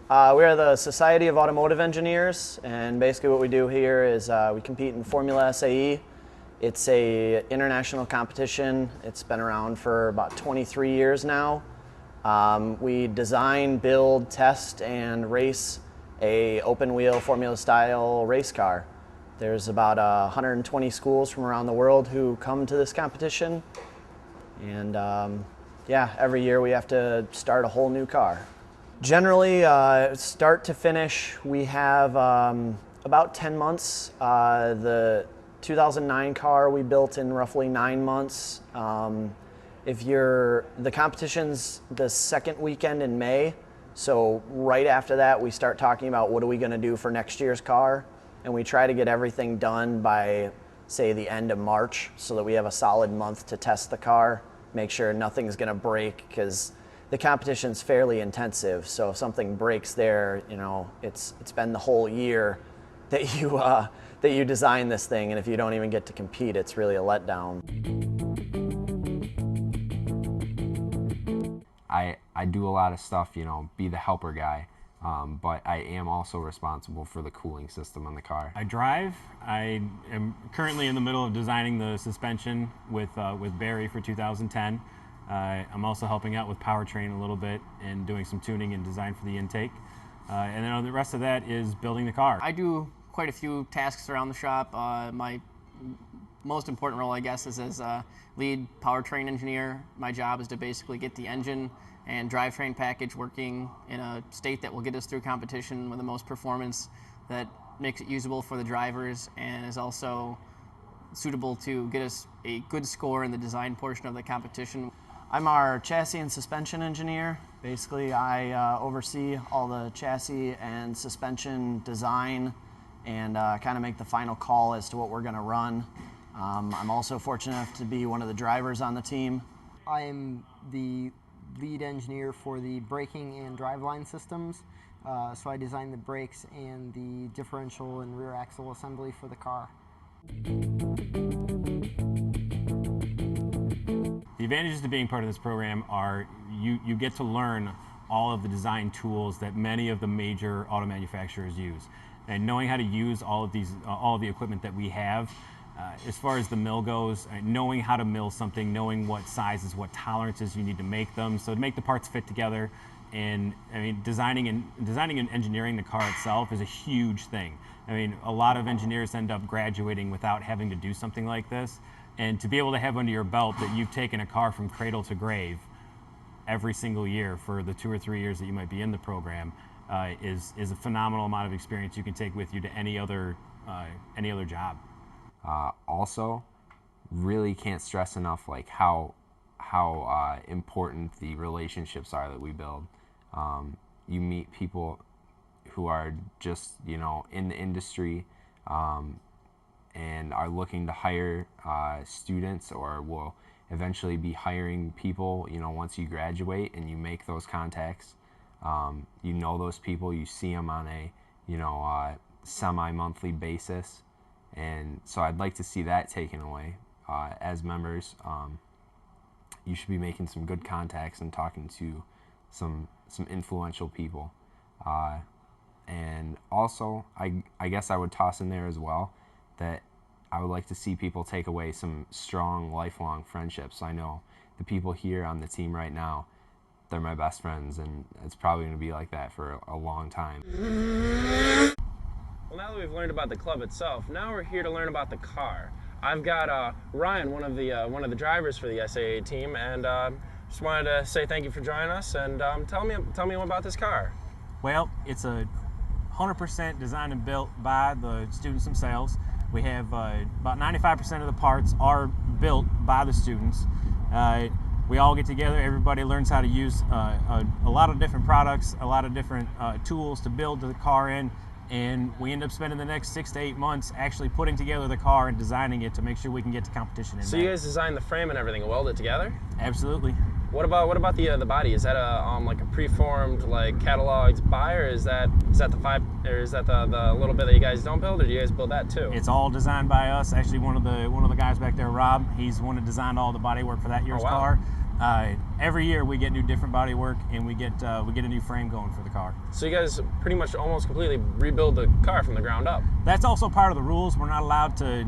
We are the Society of Automotive Engineers, and basically what we do here is we compete in Formula SAE. It's a international competition. It's been around for about 23 years now. We design, build, test, and race a open-wheel Formula-style race car. There's about 120 schools from around the world who come to this competition, and yeah, every year we have to start a whole new car. Generally, start to finish, we have about 10 months. The 2009 car we built in roughly 9 months. The competition's the second weekend in May, so right after that we start talking about what are we going to do for next year's car, and we try to get everything done by, say, the end of March so that we have a solid month to test the car, make sure nothing's going to break, because the competition's fairly intensive, so if something breaks there, you know, it's been the whole year that you design this thing, and if you don't even get to compete, it's really a letdown. I do a lot of stuff, you know, be the helper guy, but I am also responsible for the cooling system on the car. I drive. I am currently in the middle of designing the suspension with Barry for 2010. I'm also helping out with powertrain a little bit and doing some tuning and design for the intake. And then the rest of that is building the car. I do quite a few tasks around the shop. My most important role, I guess, is as a lead powertrain engineer. My job is to basically get the engine and drivetrain package working in a state that will get us through competition with the most performance, that makes it usable for the drivers and is also suitable to get us a good score in the design portion of the competition. I'm our chassis and suspension engineer. Basically, I oversee all the chassis and suspension design and kind of make the final call as to what we're going to run. I'm also fortunate enough to be one of the drivers on the team. I am the lead engineer for the braking and driveline systems. So I design the brakes and the differential and rear axle assembly for the car. The advantages to being part of this program are you get to learn all of the design tools that many of the major auto manufacturers use. And knowing how to use all of the equipment that we have, as far as the mill goes, knowing how to mill something, knowing what sizes, what tolerances you need to make them, so to make the parts fit together. And I mean, designing and engineering the car itself is a huge thing. I mean, a lot of engineers end up graduating without having to do something like this. And to be able to have under your belt that you've taken a car from cradle to grave every single year for the 2 or 3 years that you might be in the program is a phenomenal amount of experience you can take with you to any other job. Also, really can't stress enough like how important the relationships are that we build. You meet people who are just, you know, in the industry and are looking to hire students, or will eventually be hiring people, you know, once you graduate, and you make those contacts. You know those people, you see them on a, you know, semi-monthly basis. And so I'd like to see that taken away. As members, you should be making some good contacts and talking to some influential people. And also, I guess I would toss in there as well that I would like to see people take away some strong, lifelong friendships. I know the people here on the team right now, they're my best friends, and it's probably going to be like that for a long time. Well, now that we've learned about the club itself, now we're here to learn about the car. I've got Ryan, one of the drivers for the SAE team, and just wanted to say thank you for joining us, and tell me about this car. Well, it's a 100% designed and built by the students themselves. We have about 95% of the parts are built by the students. We all get together, everybody learns how to use a lot of different products, a lot of different tools to build the car in, and we end up spending the next 6 to 8 months actually putting together the car and designing it to make sure we can get to competition. So you guys designed the frame and everything, weld it together? Absolutely. What about the body? Is that like a preformed, like, cataloged buy, or is that the little bit that you guys don't build, or do you guys build that too? It's all designed by us. Actually, one of the guys back there, Rob, he's the one that designed all the body work for that year's car. every year we get new different body work, and we get a new frame going for the car. So you guys pretty much almost completely rebuild the car from the ground up. That's also part of the rules. We're not allowed to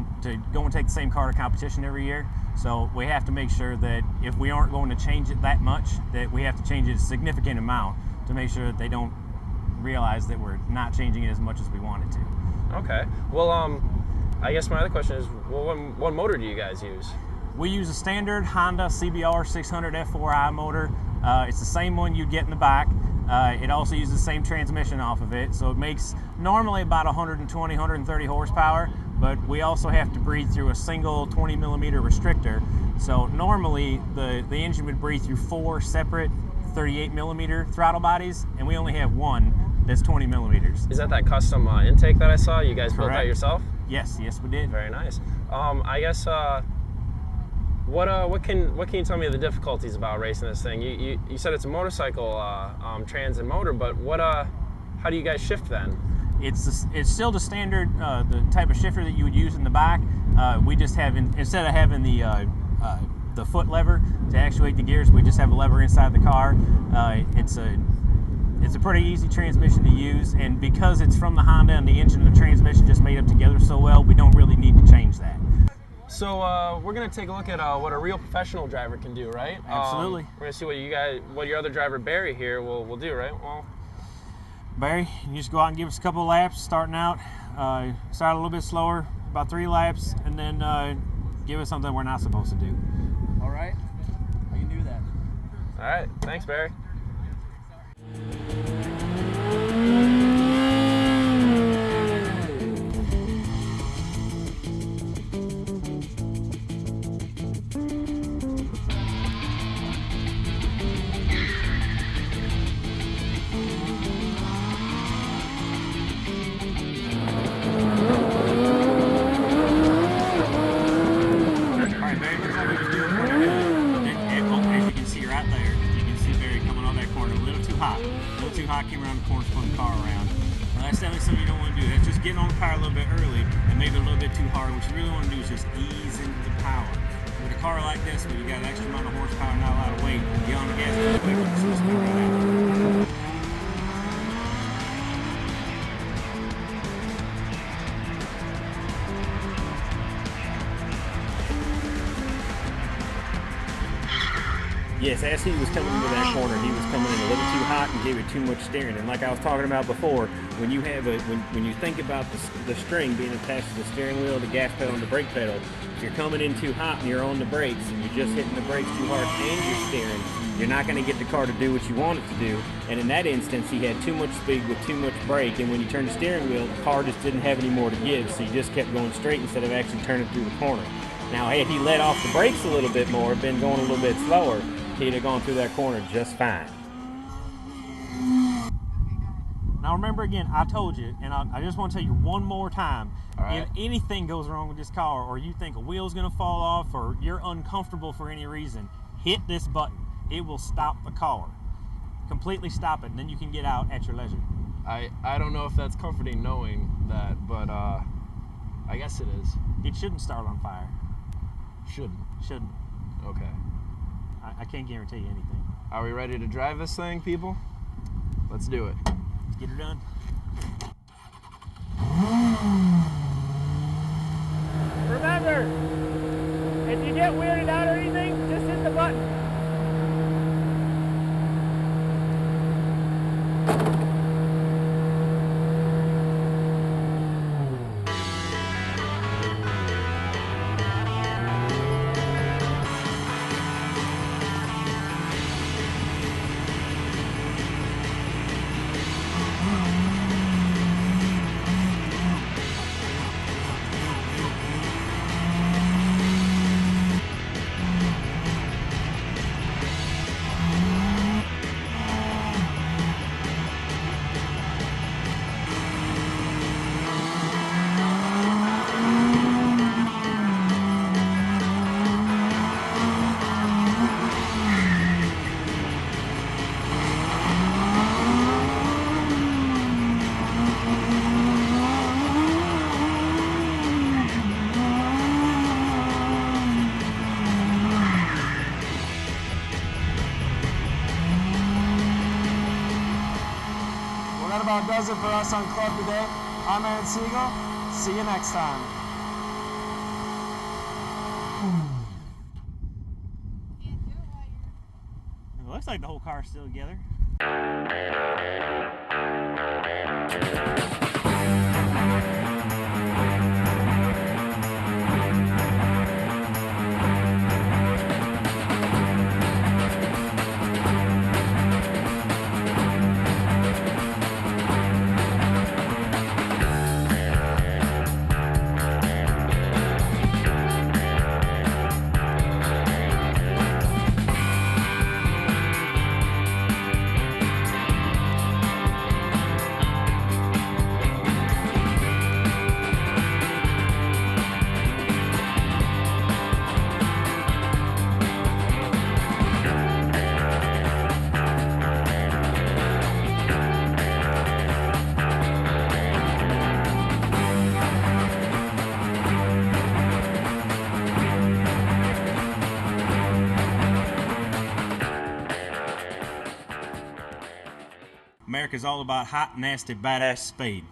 go and take the same car to competition every year. So we have to make sure that if we aren't going to change it that much, that we have to change it a significant amount to make sure that they don't realize that we're not changing it as much as we want it to. Okay. Well, I guess my other question is, well, what motor do you guys use? We use a standard Honda CBR 600 F4i motor. It's the same one you'd get in the back. It also uses the same transmission off of it, so it makes normally about 120, 130 horsepower, but we also have to breathe through a single 20 millimeter restrictor. So normally the engine would breathe through 4 separate 38 millimeter throttle bodies, and we only have one that's 20 millimeters. Is that custom intake that I saw? You guys built that Correct. yourself? Yes, we did. Very nice. I guess what can you tell me of the difficulties about racing this thing? You said it's a motorcycle trans and motor, but how do you guys shift then? It's still the standard the type of shifter that you would use in the back. We just have instead of having the foot lever to actuate the gears, we just have a lever inside the car. It's a pretty easy transmission to use, and because it's from the Honda and the engine and the transmission just made up together so well, we don't really need to change that. So we're gonna take a look at what a real professional driver can do, right? Absolutely. We're gonna see what your other driver Barry here will do, right? Well, Barry, you just go out and give us a couple of laps starting out. Start a little bit slower, about 3 laps, and then give us something we're not supposed to do. All right, I can do that. all right. Thanks, Barry. Came around the corner, spun the car around. Now that's definitely something you don't want to do. That's just getting on the car a little bit early and maybe a little bit too hard. What you really want to do is just ease into the power. With a car like this, where you got an extra amount of horsepower and not a lot of weight, get on the gas real quick and just spin right out. Yes, as he was coming into that corner, he was coming in a little too hot and gave it too much steering. And like I was talking about before, when you have when you think about the string being attached to the steering wheel, the gas pedal, and the brake pedal, if you're coming in too hot and you're on the brakes and you're just hitting the brakes too hard and you're steering, you're not going to get the car to do what you want it to do. And in that instance, he had too much speed with too much brake, and when you turn the steering wheel, the car just didn't have any more to give, so you just kept going straight instead of actually turning through the corner. Now, had he let off the brakes a little bit more, been going a little bit slower, he'd have gone through that corner just fine. Now remember again, I told you, and I just want to tell you one more time, right. If anything goes wrong with this car, or you think a wheel's going to fall off, or you're uncomfortable for any reason, hit this button. It will stop the car. Completely stop it, and then you can get out at your leisure. I don't know if that's comforting knowing that, but I guess it is. It shouldn't start on fire. Shouldn't. Okay. I can't guarantee you anything. Are we ready to drive this thing, people? Let's do it. Let's get her done. Remember, if you get weirded out or anything, just hit the button. about does it for us on Club today. I'm Aaron Siegel. See you next time. It looks like the whole car's still together. America's all about hot, nasty, badass speed.